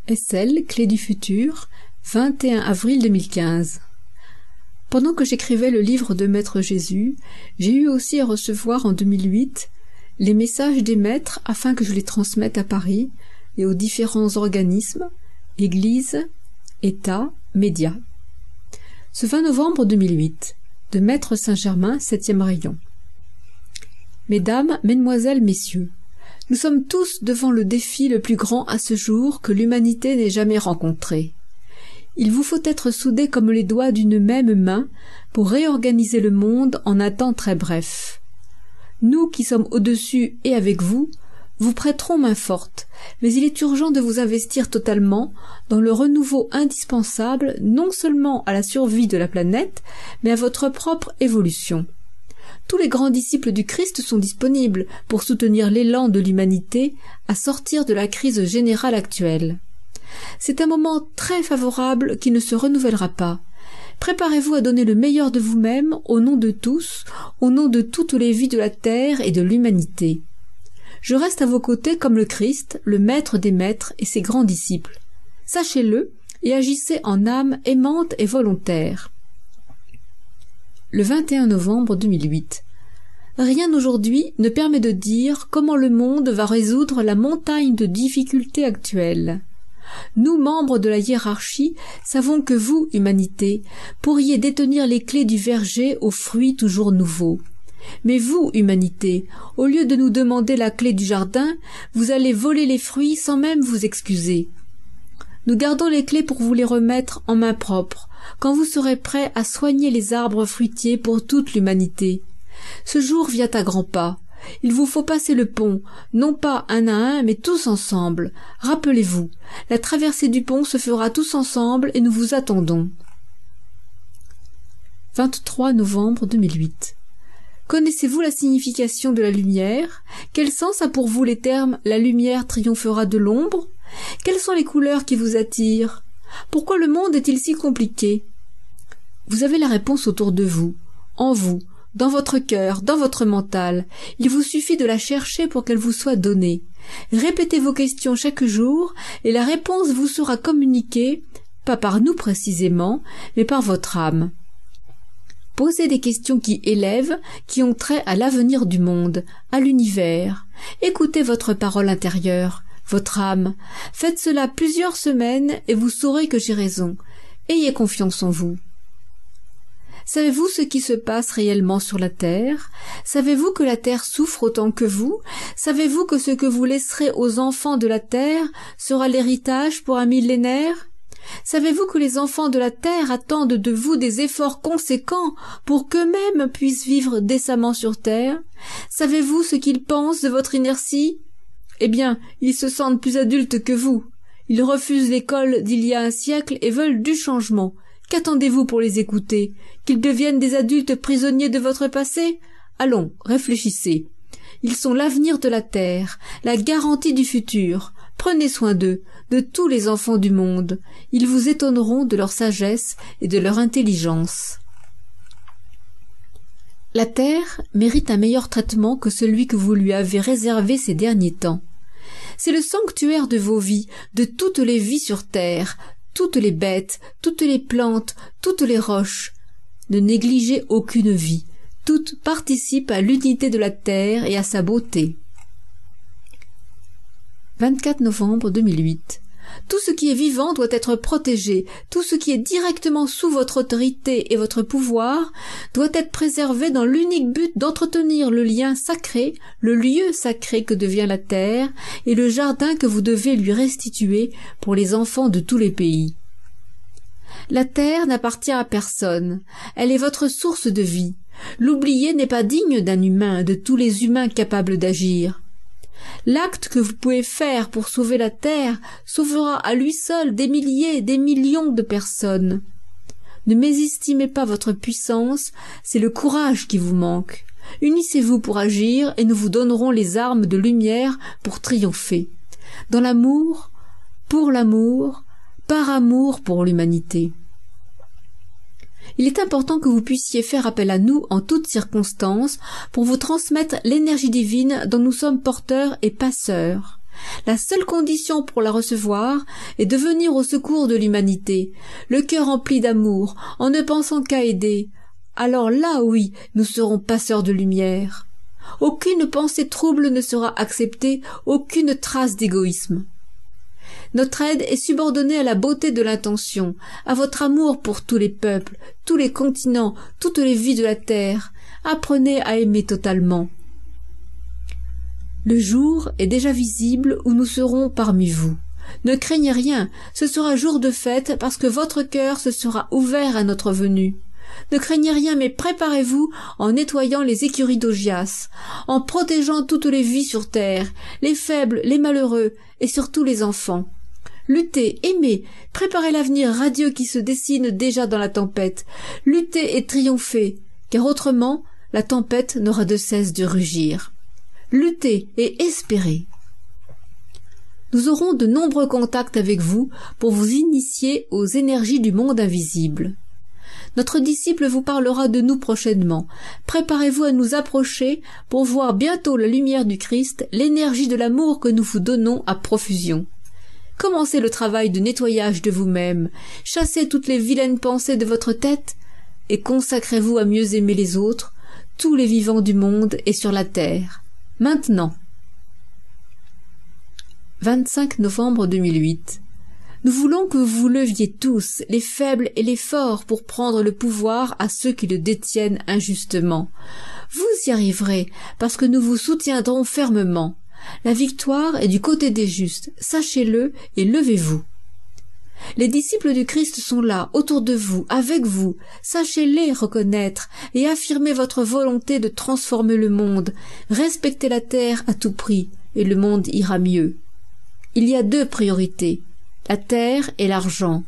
Essel, Clé du futur, 21 avril 2015. Pendant que j'écrivais le livre de Maître Jésus, j'ai eu aussi à recevoir en 2008 les messages des maîtres afin que je les transmette à Paris et aux différents organismes, églises, États, médias. Ce 20 novembre 2008, de Maître Saint-Germain, 7e rayon. Mesdames, Mesdemoiselles, Messieurs, nous sommes tous devant le défi le plus grand à ce jour que l'humanité n'ait jamais rencontré. Il vous faut être soudés comme les doigts d'une même main pour réorganiser le monde en un temps très bref. Nous qui sommes au-dessus et avec vous, vous prêterons main forte, mais il est urgent de vous investir totalement dans le renouveau indispensable non seulement à la survie de la planète, mais à votre propre évolution. Tous les grands disciples du Christ sont disponibles pour soutenir l'élan de l'humanité à sortir de la crise générale actuelle. C'est un moment très favorable qui ne se renouvellera pas. Préparez-vous à donner le meilleur de vous-même au nom de tous, au nom de toutes les vies de la terre et de l'humanité. Je reste à vos côtés comme le Christ, le maître des maîtres et ses grands disciples. Sachez-le et agissez en âme aimante et volontaire. Le 21 novembre 2008. Rien aujourd'hui ne permet de dire comment le monde va résoudre la montagne de difficultés actuelles. Nous, membres de la hiérarchie, savons que vous, humanité, pourriez détenir les clés du verger aux fruits toujours nouveaux. Mais vous, humanité, au lieu de nous demander la clé du jardin, vous allez voler les fruits sans même vous excuser. Nous gardons les clés pour vous les remettre en main propre, quand vous serez prêts à soigner les arbres fruitiers pour toute l'humanité. Ce jour vient à grands pas. Il vous faut passer le pont, non pas un à un, mais tous ensemble. Rappelez-vous, la traversée du pont se fera tous ensemble et nous vous attendons. 23 novembre 2008. Connaissez-vous la signification de la lumière? Quel sens a pour vous les termes « la lumière triomphera de l'ombre » ? Quelles sont les couleurs qui vous attirent? Pourquoi le monde est-il si compliqué? Vous avez la réponse autour de vous, en vous, dans votre cœur, dans votre mental. Il vous suffit de la chercher pour qu'elle vous soit donnée. Répétez vos questions chaque jour et la réponse vous sera communiquée, pas par nous précisément, mais par votre âme. Posez des questions qui élèvent, qui ont trait à l'avenir du monde, à l'univers. Écoutez votre parole intérieure, votre âme. Faites cela plusieurs semaines et vous saurez que j'ai raison. Ayez confiance en vous. Savez-vous ce qui se passe réellement sur la Terre? Savez-vous que la Terre souffre autant que vous? Savez-vous que ce que vous laisserez aux enfants de la Terre sera l'héritage pour un millénaire? Savez-vous que les enfants de la Terre attendent de vous des efforts conséquents pour qu'eux-mêmes puissent vivre décemment sur Terre? Savez-vous ce qu'ils pensent de votre inertie? Eh bien, ils se sentent plus adultes que vous. Ils refusent l'école d'il y a un siècle et veulent du changement. Qu'attendez-vous pour les écouter? Qu'ils deviennent des adultes prisonniers de votre passé? Allons, réfléchissez. Ils sont l'avenir de la Terre, la garantie du futur. Prenez soin d'eux, de tous les enfants du monde. Ils vous étonneront de leur sagesse et de leur intelligence. La Terre mérite un meilleur traitement que celui que vous lui avez réservé ces derniers temps. C'est le sanctuaire de vos vies, de toutes les vies sur Terre, toutes les bêtes, toutes les plantes, toutes les roches. Ne négligez aucune vie. Toutes participent à l'unité de la Terre et à sa beauté. 24 novembre 2008. Tout ce qui est vivant doit être protégé. Tout ce qui est directement sous votre autorité et votre pouvoir doit être préservé dans l'unique but d'entretenir le lien sacré, le lieu sacré que devient la terre et le jardin que vous devez lui restituer pour les enfants de tous les pays. La terre n'appartient à personne. Elle est votre source de vie. L'oublier n'est pas digne d'un humain, de tous les humains capables d'agir. L'acte que vous pouvez faire pour sauver la terre sauvera à lui seul des milliers, des millions de personnes. Ne mésestimez pas votre puissance, c'est le courage qui vous manque. Unissez-vous pour agir et nous vous donnerons les armes de lumière pour triompher. Dans l'amour, par amour pour l'humanité. Il est important que vous puissiez faire appel à nous en toutes circonstances pour vous transmettre l'énergie divine dont nous sommes porteurs et passeurs. La seule condition pour la recevoir est de venir au secours de l'humanité, le cœur empli d'amour, en ne pensant qu'à aider. Alors là, oui, nous serons passeurs de lumière. Aucune pensée trouble ne sera acceptée, aucune trace d'égoïsme. Notre aide est subordonnée à la beauté de l'intention, à votre amour pour tous les peuples, tous les continents, toutes les vies de la terre. Apprenez à aimer totalement. Le jour est déjà visible où nous serons parmi vous. Ne craignez rien, ce sera jour de fête parce que votre cœur se sera ouvert à notre venue. Ne craignez rien, mais préparez-vous en nettoyant les écuries d'Augias, en protégeant toutes les vies sur terre, les faibles, les malheureux, et surtout les enfants. Luttez, aimez, préparez l'avenir radieux qui se dessine déjà dans la tempête. Luttez et triomphez, car autrement, la tempête n'aura de cesse de rugir. Luttez et espérez. Nous aurons de nombreux contacts avec vous pour vous initier aux énergies du monde invisible. Notre disciple vous parlera de nous prochainement. Préparez-vous à nous approcher pour voir bientôt la lumière du Christ, l'énergie de l'amour que nous vous donnons à profusion. Commencez le travail de nettoyage de vous-même, chassez toutes les vilaines pensées de votre tête et consacrez-vous à mieux aimer les autres, tous les vivants du monde et sur la terre. Maintenant. 25 novembre 2008. Nous voulons que vous vous leviez tous, les faibles et les forts, pour prendre le pouvoir à ceux qui le détiennent injustement. Vous y arriverez, parce que nous vous soutiendrons fermement. La victoire est du côté des justes, sachez-le et levez-vous. Les disciples du Christ sont là, autour de vous, avec vous. Sachez-les reconnaître et affirmez votre volonté de transformer le monde. Respectez la terre à tout prix, et le monde ira mieux. Il y a deux priorités, la terre et l'argent.